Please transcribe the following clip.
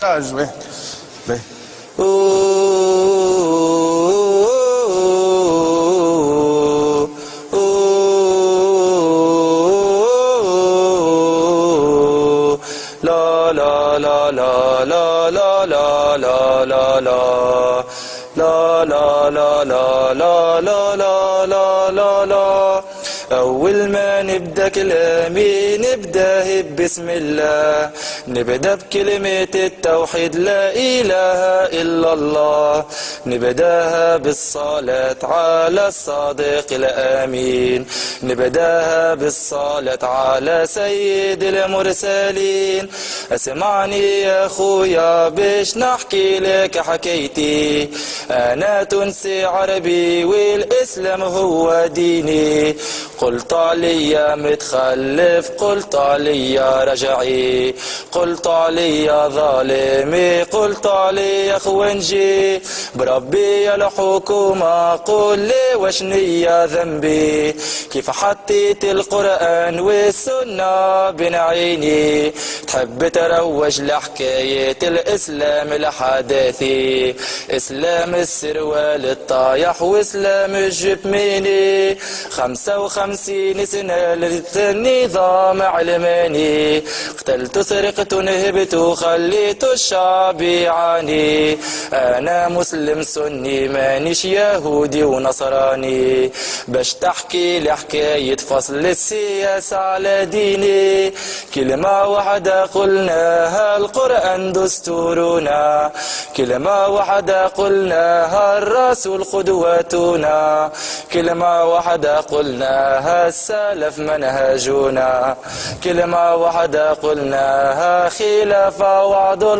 به به لا لا لا لا لا لا لا لا لا لا لا لا لا لا لا لا لا لا لا. أول ما نبدأ كلامي نبدأ بسم الله، نبدأ بكلمة التوحيد لا إله إلا الله، نبدأها بالصلاة على الصادق الأمين، نبدأها بالصلاة على سيد المرسلين. اسمعني يا أخويا باش نحكي لك حكايتي، أنا تونسي عربي والإسلام هو ديني. قلت عليا متخلف، قلت عليا رجعي، قلت عليا ظالمي، قلت عليا خوانجي. بربي الحكومة قل لي وشنيا ذنبي، كيف حطيت القرآن والسنة بين عيني. تحب تروج لحكاية الإسلام الحداثي، إسلام السروال الطايح وإسلام الجبميني. 55 سنة للنظام علماني، قتلت سرقت نهبت وخليت الشعب يعاني. أنا مسلم سني مانيش يهودي ونصراني، باش تحكي لحكاية فصل السياسة على ديني. كلمة واحدة قلناها القرآن دستورنا، كلمة واحدة قلناها الرسول قدوتنا، كلمة واحدة قلناها السلف منهجنا، كلمة واحدة قلناها خلافة وعدل.